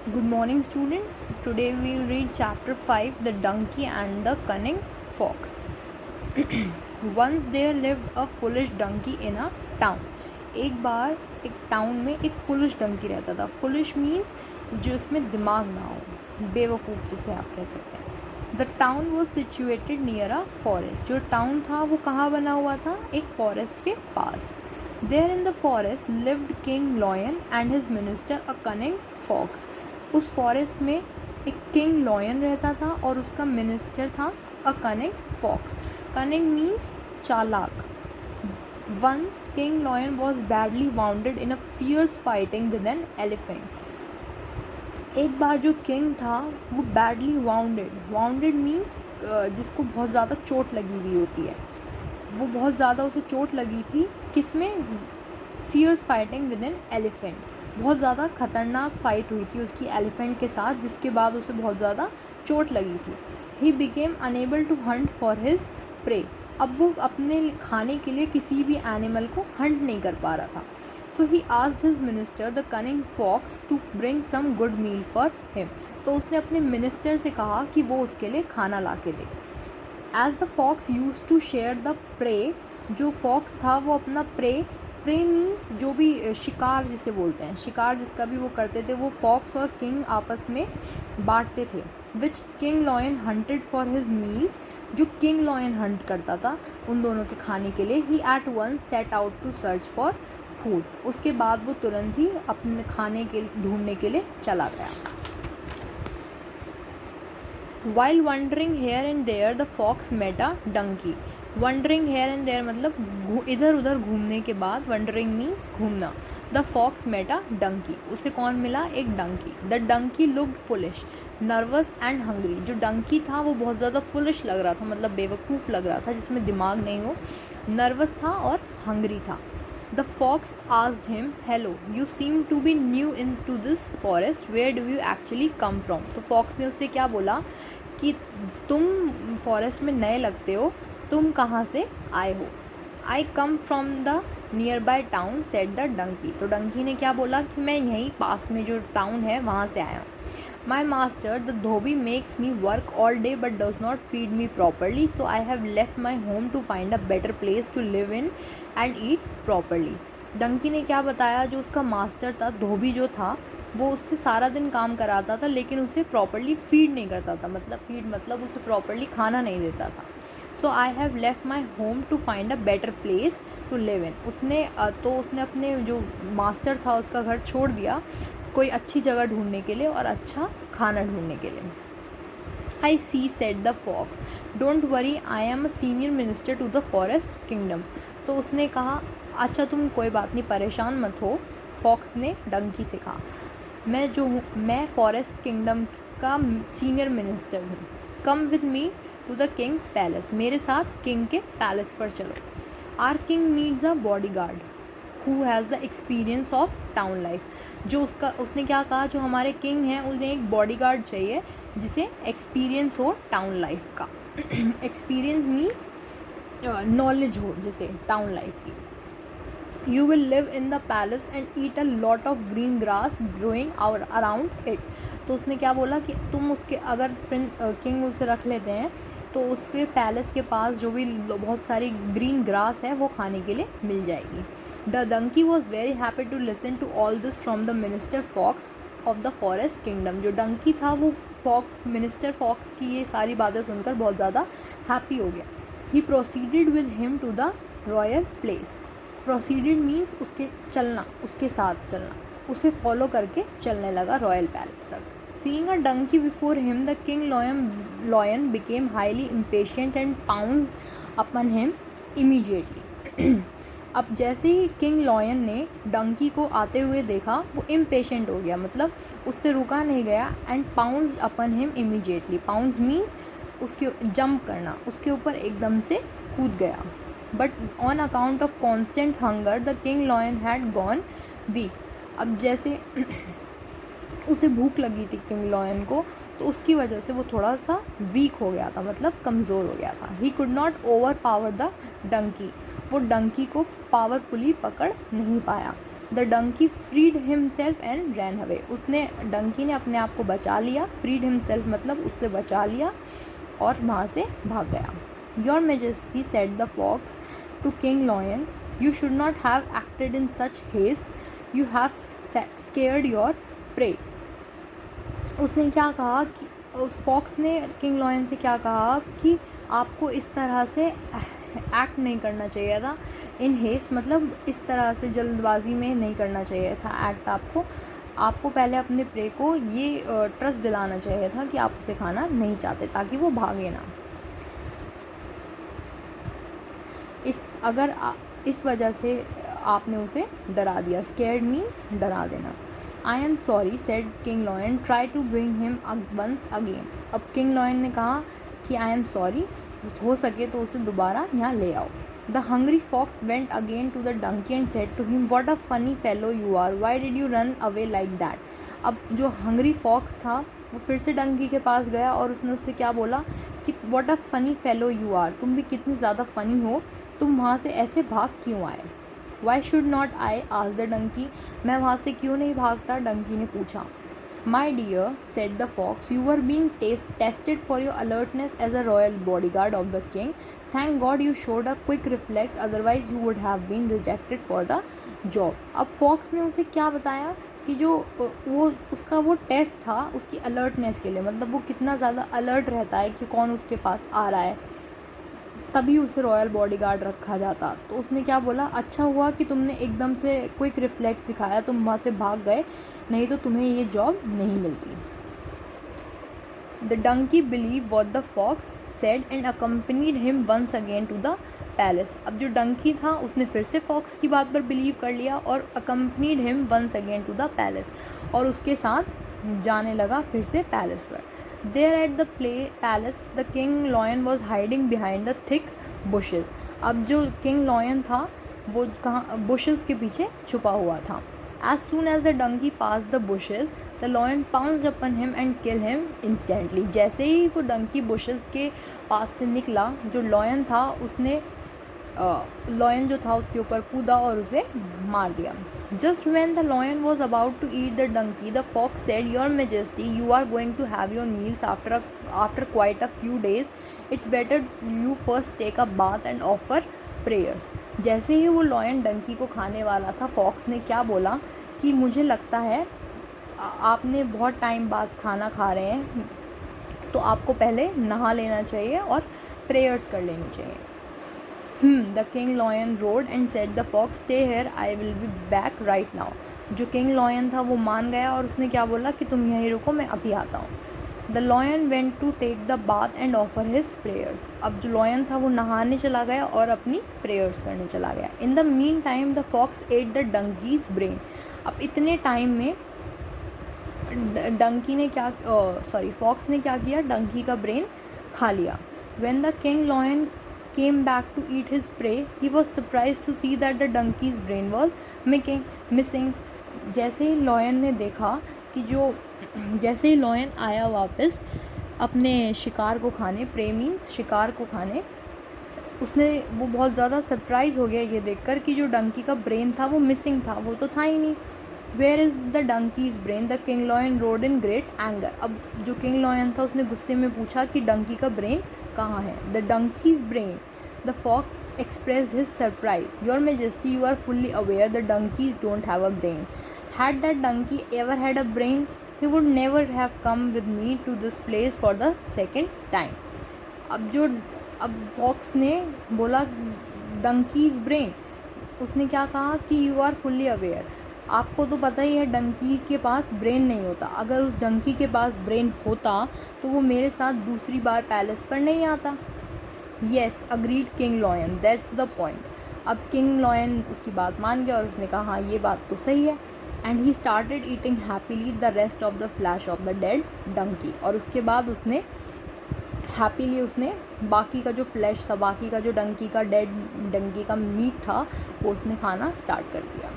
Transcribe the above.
Good morning, students. Today we will read chapter 5, The Donkey and the Cunning Fox. Once there lived a foolish donkey in a town. एक बार एक town में एक foolish Dunki रहता था. Foolish means जो उसमें दिमाग ना हो, बेवकूफ़ जिसे आप कह सकते हैं. The town was situated near a forest. जो टाउन था वो कहाँ बना हुआ था? एक फॉरेस्ट के पास. There in the forest lived king lion and his minister a cunning fox. उस फॉरेस्ट में एक किंग लॉयन रहता था और उसका मिनिस्टर था अ कनिंग फॉक्स. कनिंग मीन्स चालाक. Once King Lion was badly wounded in a fierce fighting with an elephant. एक बार जो किंग था वो बैडली वाउंडेड मीन्स जिसको बहुत ज़्यादा चोट लगी हुई होती है. वो बहुत ज़्यादा उसे चोट लगी थी. किसमें? Fierce fighting with an elephant. बहुत ज़्यादा खतरनाक फाइट हुई थी उसकी एलिफेंट के साथ, जिसके बाद उसे बहुत ज़्यादा चोट लगी थी. He became unable to hunt for his prey. अब वो अपने खाने के लिए किसी भी एनिमल को हंट नहीं कर पा रहा था. So he asked his minister the cunning fox to bring some good meal for him. तो उसने अपने मिनिस्टर से कहा कि वो उसके लिए खाना ला के दे. As the fox used to share the prey. जो फॉक्स था वो अपना प्रे मीन्स जो भी शिकार जिसे बोलते हैं, शिकार जिसका भी वो करते थे, वो फॉक्स और किंग आपस में बांटते थे. Which king lion hunted for his meals. जो किंग लॉयन हंट करता था उन दोनों के खाने के लिए. He at once set out to search for food. उसके बाद वो तुरंत ही अपने खाने के ढूंढने के लिए चला गया. While wandering here and there, the fox met a donkey. Wandering here and there मतलब इधर उधर घूमने के बाद. Wandering means घूमना. The fox met a donkey. उसे कौन मिला? एक Dunki. The donkey looked foolish, nervous and hungry. जो डंकी था वो बहुत ज़्यादा foolish लग रहा था, मतलब बेवकूफ़ लग रहा था, जिसमें दिमाग नहीं हो. नर्वस था और हंग्री था. The fox asked him, "Hello, you seem to be new into this forest. Where do you actually come from?" तो fox ने उससे क्या बोला कि तुम फॉरेस्ट में नए लगते हो, तुम कहाँ से आए हो? I come from the nearby town, said the donkey. तो डंकी ने क्या बोला कि मैं यहीं पास में जो टाउन है वहाँ से आया हूँ. My master, the Dhobi, makes me work all day but does not feed me properly, so I have left my home to find a better place to live in and eat properly. Dunki ने क्या बताया? जो उसका master था, धोबी जो था, वो उससे सारा दिन काम कराता था लेकिन उसे प्रॉपर्ली फीड नहीं करता था. मतलब उसे प्रॉपर्ली खाना नहीं देता था. So I have left my home to find a better place to live in. उसने अपने जो मास्टर था उसका घर छोड़ दिया कोई अच्छी जगह ढूंढने के लिए और अच्छा खाना ढूंढने के लिए. I see, said the fox. Don't worry, I am a senior minister to the forest kingdom. तो उसने कहा, अच्छा तुम कोई बात नहीं, परेशान मत हो. फॉक्स ने डंकी से कहा, मैं फॉरेस्ट किंगडम का सीनियर मिनिस्टर हूँ. Come with me to the king's palace. मेरे साथ किंग के पैलेस पर चलो. Our king needs a bodyguard who has the experience of town life. उसने क्या कहा? जो हमारे किंग हैं उन्हें एक बॉडी गार्ड चाहिए जिसे एक्सपीरियंस हो टाउन लाइफ का. एक्सपीरियंस मीन्स नॉलेज हो जिसे टाउन लाइफ की. You will live in the palace and eat a lot of green grass growing around it. तो उसने क्या बोला कि तुम उसके अगर किंग उसे रख लेते हैं तो उसके पैलेस के पास जो भी बहुत सारी ग्रीन ग्रास है वो खाने के लिए मिल जाएगी. The donkey was very happy to listen to all this from the minister fox of the forest kingdom. जो डंकी था वो मिनिस्टर फॉक्स की ये सारी बातें सुनकर बहुत ज़्यादा हैप्पी हो गया. He proceeded with him to the royal place. Proceeded means उसके साथ चलना, उसे फॉलो करके चलने लगा रॉयल पैलेस तक. Seeing a donkey before him the king lion became highly impatient and pounced upon him immediately. अब जैसे ही किंग लॉयन ने डंकी को आते हुए देखा वो इम्पेशेंट हो गया, मतलब उससे रुका नहीं गया. And pounced upon him immediately. Pounce means उसके जंप करना, उसके ऊपर एकदम से कूद गया. But on account of constant hunger the king lion had gone weak. अब जैसे उसे भूख लगी थी किंग लॉयन को, तो उसकी वजह से वो थोड़ा सा वीक हो गया था, मतलब कमज़ोर हो गया था. He could not overpower the donkey. वो डंकी को पावरफुली पकड़ नहीं पाया. The donkey freed himself and ran away, उसने डंकी ने अपने आप को बचा लिया, फ्रीड हिमसेल्फ मतलब उससे बचा लिया और वहाँ से भाग गया. Your majesty said the fox to king lion, you should not have acted in such haste, you have scared your prey. उसने क्या कहा कि उस फॉक्स ने किंग लॉयन से क्या कहा कि आपको इस तरह से एक्ट नहीं करना चाहिए था. इन हेस्ट मतलब इस तरह से जल्दबाजी में नहीं करना चाहिए था एक्ट. आपको पहले अपने प्रे को ये ट्रस्ट दिलाना चाहिए था कि आप उसे खाना नहीं चाहते ताकि वो भागे ना. इस वजह से आपने उसे डरा दिया. स्केर्ड मीन्स डरा देना. I am sorry said king lion, try to bring him once again. अब किंग लॉयन ने कहा कि आई एम सॉरी, हो सके तो उसे दोबारा यहाँ ले आओ. The hungry fox went again to the donkey and said to him, what a funny fellow you are, why did you run away like that. अब जो हंग्री फॉक्स था वो फिर से डंकी के पास गया और उसने उससे क्या बोला कि what a funny fellow you are, तुम भी कितनी ज़्यादा फ़नी हो, तुम वहाँ से ऐसे भाग क्यों आए. वाई शुड नॉट आई आज द डंकी, मैं वहाँ से क्यों नहीं भागता, डंकी ने पूछा. My dear said the fox, you are being tested for your alertness as a royal bodyguard of the king. Thank God you showed a quick reflex, otherwise you would have been rejected for the job. अब fox ने उसे क्या बताया कि जो वो test था उसकी अलर्टनेस के लिए, मतलब वो कितना ज़्यादा अलर्ट रहता है कि कौन उसके पास आ रहा है, तभी उसे रॉयल बॉडीगार्ड रखा जाता. तो उसने क्या बोला, अच्छा हुआ कि तुमने एकदम से क्विक रिफ्लेक्स दिखाया, तुम वहाँ से भाग गए, नहीं तो तुम्हें ये जॉब नहीं मिलती. The donkey believe what the fox said and accompanied him once again to the palace. अब जो डंकी था उसने फिर से फॉक्स की बात पर बिलीव कर लिया और accompanied him once again to the palace, और उसके साथ जाने लगा फिर से पैलेस पर. There at the palace the king lion was hiding behind the thick bushes. अब जो किंग लॉयन था वो कहाँ बुशेस के पीछे छुपा हुआ था. As soon as the donkey pass the bushes the lion pounced upon him and kill him instantly. जैसे ही वो डंकी बुशेस के पास से निकला, जो लॉयन था उसने लॉयन जो था उसके ऊपर कूदा और उसे मार दिया. Just when the lion was about to eat the donkey, the fox said, Your Majesty, you are going to have your meals after quite a few days. It's better you first take a bath and offer prayers. जैसे ही वो lion Dunki को खाने वाला था, fox ने क्या बोला कि मुझे लगता है आपने बहुत टाइम बाद खाना खा रहे हैं, तो आपको पहले नहा लेना चाहिए और प्रेयर्स कर लेनी चाहिए. The king lion roared and said the fox, stay here, I will be back right now. जो किंग लॉयन था वो मान गया और उसने क्या बोला कि तुम यहीं रुको, मैं अभी आता हूँ. The lion went to take the bath and offer his prayers. अब जो लॉयन था वो नहाने चला गया और अपनी प्रेयर्स करने चला गया. In the meantime the fox ate the donkey's brain. अब इतने टाइम में फॉक्स ने क्या किया, डंकी का ब्रेन खा लिया. When the king lion came back to eat his prey, he was surprised to see that the donkey's brain was missing. जैसे ही लॉयन ने देखा कि जैसे ही लॉयन आया वापस अपने शिकार को खाने, प्रे मीन्स शिकार को खाने, वो बहुत ज़्यादा सरप्राइज़ हो गया ये देखकर कि जो डंकी का ब्रेन था वो मिसिंग था, वो तो था ही नहीं. Where is the donkey's brain, the king lion roared in great anger. अब जो किंग लॉयन था उसने गुस्से में पूछा कि डंकी का ब्रेन कहाँ है. The donkey's brain, the fox expressed his surprise, your majesty you are fully aware the donkeys don't have a brain. Had that donkey ever had a brain he would never have come with me to this place for the second time. अब fox ने बोला donkeys brain, उसने क्या कहा कि you are fully aware, आपको तो पता ही है डंकी के पास ब्रेन नहीं होता. अगर उस डंकी के पास ब्रेन होता तो वो मेरे साथ दूसरी बार पैलेस पर नहीं आता. Yes agreed king lion, that's the point. अब किंग लॉयन उसकी बात मान गया और उसने कहा हाँ ये बात तो सही है. And he started eating happily the rest of the flesh of the dead donkey. और उसके बाद उसने बाकी का जो फ्लैश था, बाकी का जो डंकी का डेड डंकी का मीट था वो उसने खाना स्टार्ट कर दिया.